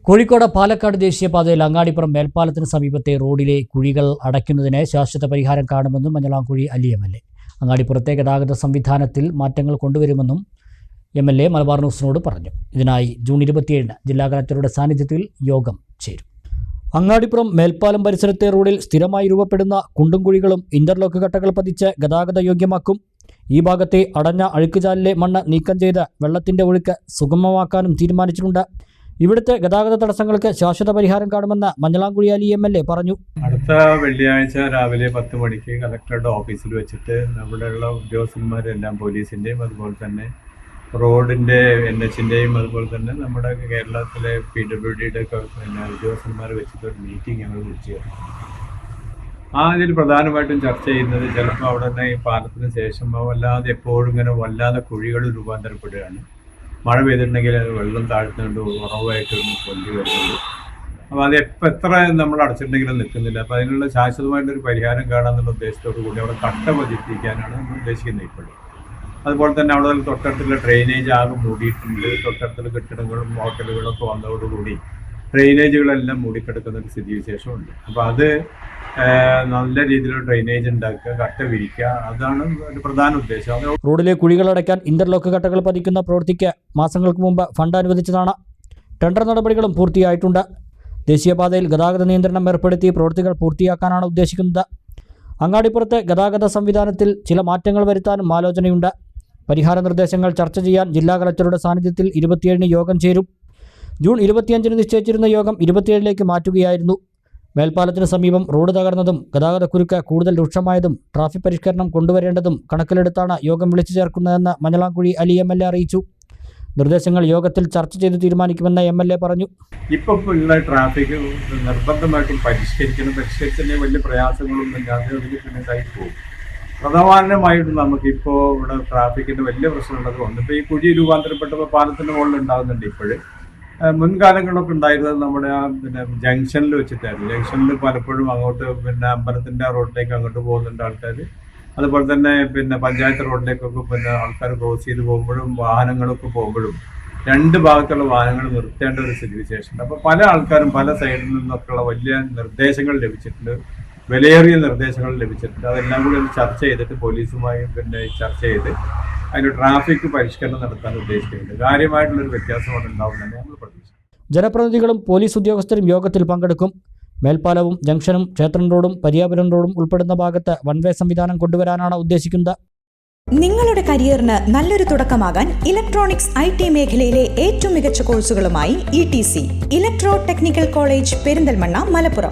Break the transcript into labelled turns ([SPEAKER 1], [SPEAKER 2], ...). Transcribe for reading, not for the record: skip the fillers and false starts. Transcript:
[SPEAKER 1] കോഴിക്കോട് പാലക്കാട് ദേശീയപാതയിൽ അങ്ങാടിപ്പുറം മേൽപ്പാലത്തിന് സമീപത്തെ റോഡിലെ കുഴികൾ അടയ്ക്കുന്നതിന് ശാശ്വത പരിഹാരം കാണുമെന്നും മഞ്ഞളാംകുഴി അലി എം.എൽ.എ. അങ്ങാടിപ്പുറത്തെ ഗതാഗത സംവിധാനത്തിൽ മാറ്റങ്ങൾ കൊണ്ടുവരുമെന്നും എം.എൽ.എ. മലബാർ ന്യൂസിനോട് പറഞ്ഞു. ഇതിനായി ജൂൺ 27-ന് ജില്ലാ കളക്ടറുടെ സാന്നിധ്യത്തിൽ യോഗം ചേരും. അങ്ങാടിപ്പുറം മേൽപ്പാലം പരിസരത്തെ റോഡിൽ സ്ഥിരമായി രൂപപ്പെടുന്ന കുണ്ടും കുഴികളും ഇന്റർലോക്ക് കട്ടകൾ പതിച്ച് ഗതാഗത യോഗ്യമാക്കും. ഈ ഭാഗത്തെ അടഞ്ഞ അഴുക്കുചാലിലെ മണ്ണ് നീക്കം ചെയ്ത് വെള്ളത്തിന്റെ ഒഴുക്ക് സുഗമമാക്കാനും തീരുമാനിച്ചിട്ടുണ്ട്. ഇവിടുത്തെ ഗതാഗത തടസ്സങ്ങൾക്ക് ശാശ്വത പരിഹാരം കാണുമെന്ന് മഞ്ഞളാംകുഴി അലി എം.എൽ.എ. പറഞ്ഞു.
[SPEAKER 2] അടുത്ത വെള്ളിയാഴ്ച രാവിലെ 10 മണിക്ക് കളക്ടറുടെ ഓഫീസിൽ വെച്ചിട്ട് നമ്മുടെയുള്ള ഉദ്യോഗസ്ഥന്മാരെല്ലാം പോലീസിൻ്റെയും അതുപോലെ തന്നെ റോഡിൻ്റെ NHൻ്റെയും അതുപോലെ തന്നെ നമ്മുടെ കേരളത്തിലെ PWDയുടെ ഒക്കെ ഉദ്യോഗസ്ഥന്മാർ വെച്ചിട്ട് ഒരു മീറ്റിംഗ് ഞങ്ങൾ വിളിച്ചു. ഇതിൽ പ്രധാനമായിട്ടും ചർച്ച ചെയ്യുന്നത് ചിലപ്പോൾ അവിടെ തന്നെ ഈ പാലത്തിന് ശേഷം വല്ലാതെ എപ്പോഴും ഇങ്ങനെ വല്ലാതെ കുഴികൾ രൂപാന്തരപ്പെടുകയാണ്. മഴ പെയ്തിട്ടുണ്ടെങ്കിൽ അത് വെള്ളം താഴ്ത്തുന്നുണ്ട്, ഉറവായിട്ട് പൊന്തി വരുന്നുണ്ട്. അപ്പോൾ അത് എത്ര നമ്മൾ അടച്ചിട്ടുണ്ടെങ്കിലും നിൽക്കുന്നില്ല. അപ്പോൾ അതിനുള്ള ശാശ്വതമായിട്ടൊരു പരിഹാരം കാണാമെന്നുള്ള ഉദ്ദേശത്തോടു കൂടി അവിടെ കട്ട പതിപ്പിക്കാനാണ് നമ്മൾ ഉദ്ദേശിക്കുന്നത് ഇപ്പോഴും. അതുപോലെ തന്നെ അവിടെ തൊട്ടടുത്തുള്ള ഡ്രെയിനേജ് ആകെ മൂടിയിട്ടുണ്ട്. തൊട്ടടുത്തുള്ള കെട്ടിടങ്ങളും ഹോട്ടലുകളൊക്കെ വന്നതോടുകൂടി ഡ്രെയിനേജുകളെല്ലാം മൂടിക്കിടക്കുന്ന ഒരു സ്ഥിതിവിശേഷമുണ്ട്. അപ്പോൾ അത് നല്ല രീതിയിലുള്ള ഡ്രെയിനേജ് ഉണ്ടാക്കുക, കട്ട വിരിക്കുക, അതാണ് ഒരു പ്രധാന ഉദ്ദേശം.
[SPEAKER 1] റോഡിലെ കുഴികളടയ്ക്കാൻ ഇന്റർലോക്ക് കട്ടകൾ പതിക്കുന്ന പ്രവൃത്തിക്ക് മാസങ്ങൾക്ക് മുമ്പ് ഫണ്ട് അനുവദിച്ചതാണ്. ടെൻഡർ നടപടികളും പൂർത്തിയായിട്ടുണ്ട്. ദേശീയപാതയിൽ ഗതാഗത നിയന്ത്രണം ഏർപ്പെടുത്തി പ്രവൃത്തികൾ പൂർത്തിയാക്കാനാണ് ഉദ്ദേശിക്കുന്നത്. അങ്ങാടിപ്പുറത്തെ ഗതാഗത സംവിധാനത്തിൽ ചില മാറ്റങ്ങൾ വരുത്താനും ആലോചനയുണ്ട്. പരിഹാര നിർദ്ദേശങ്ങൾ ചർച്ച ചെയ്യാൻ ജില്ലാ കളക്ടറുടെ സാന്നിധ്യത്തിൽ 27-ന് യോഗം ചേരും. ജൂൺ 25-ന് നിശ്ചയിച്ചിരുന്ന യോഗം 27-ലേക്ക് മാറ്റുകയായിരുന്നു. മേൽപ്പാലത്തിന് സമീപം റോഡ് തകർന്നതും ഗതാഗതക്കുരുക്ക് കൂടുതൽ രൂക്ഷമായതും ട്രാഫിക് പരിഷ്കരണം കൊണ്ടുവരേണ്ടതും കണക്കിലെടുത്താണ് യോഗം വിളിച്ചു ചേർക്കുന്നതെന്ന് മഞ്ഞളാംകുഴി അലി എം.എൽ.എ. അറിയിച്ചു. നിർദ്ദേശങ്ങൾ യോഗത്തിൽ ചർച്ച ചെയ്ത് തീരുമാനിക്കുമെന്ന് എം.എൽ.എ. പറഞ്ഞു.
[SPEAKER 2] ഇപ്പോൾ ഉള്ള ട്രാഫിക് നിർബന്ധമായിട്ടും പരിഷ്കരിച്ചതിന് വലിയ പ്രയാസങ്ങളൊന്നും ഇല്ലാതെ അതിന് പിന്നിലായി പോകും. പ്രധാനമായിട്ടും നമുക്കിപ്പോൾ ഇവിടെ ട്രാഫിക്കിൻ്റെ വലിയ പ്രശ്നമുള്ളത് കൊണ്ട് ഇപ്പോൾ ഈ കുഴി രൂപാന്തരപ്പെട്ടപ്പോൾ പാലത്തിൻ്റെ മുകളിൽ ഉണ്ടാകുന്നുണ്ട്. ഇപ്പോഴും മുൻകാലങ്ങളിലൊക്കെ ഉണ്ടായിരുന്നത് നമ്മുടെ ജംഗ്ഷനിൽ വെച്ചിട്ടായിരുന്നു. ജംഗ്ഷനിൽ പലപ്പോഴും അങ്ങോട്ട് അമ്പലത്തിൻ്റെ റോഡിലേക്ക് അങ്ങോട്ട് പോകുന്നുണ്ട് ആൾക്കാർ. അതുപോലെ തന്നെ പഞ്ചായത്ത് റോഡിലേക്കൊക്കെ ആൾക്കാർ ക്രോസ് ചെയ്ത് പോകുമ്പോഴും വാഹനങ്ങളൊക്കെ പോകുമ്പോഴും രണ്ട് ഭാഗത്തുള്ള വാഹനങ്ങൾ നിർത്തേണ്ട ഒരു സ്ഥിതിവിശേഷമുണ്ട്. അപ്പോൾ പല ആൾക്കാരും പല സൈഡിൽ നിന്നൊക്കെയുള്ള വലിയ നിർദ്ദേശങ്ങൾ ലഭിച്ചിട്ടുണ്ട്, വിലയേറിയ നിർദ്ദേശങ്ങൾ ലഭിച്ചിട്ടുണ്ട്. അതെല്ലാം കൂടി ഒന്ന് ചർച്ച ചെയ്തിട്ട് പോലീസുമായി ചർച്ച ചെയ്ത് അതിന് ട്രാഫിക് പരിഷ്കരണം നടത്താൻ ഉദ്ദേശിക്കുന്നുണ്ട്. കാര്യമായിട്ടുള്ളൊരു വ്യത്യാസം അവിടെ ഉണ്ടാവുമെന്നാണ് നമ്മൾ പ്രതീക്ഷിക്കുന്നത്.
[SPEAKER 1] ജനപ്രതിനിധികളും പോലീസ് ഉദ്യോഗസ്ഥരും യോഗത്തിൽ പങ്കെടുക്കും. മേൽപ്പാലവും ജംഗ്ഷനും ക്ഷേത്രം റോഡും പരിയാപുരം റോഡും ഉൾപ്പെടുന്ന ഭാഗത്ത് വൺവേ സംവിധാനം കൊണ്ടുവരാനാണ് ഉദ്ദേശിക്കുന്നത്.
[SPEAKER 3] നിങ്ങളുടെ കരിയറിന് നല്ലൊരു തുടക്കമാകാൻ ഇലക്ട്രോണിക്സ് IT മേഖലയിലെ ഏറ്റവും മികച്ച കോഴ്സുകളുമായി ETC electro technical college Perinthalmanna, Malappuram.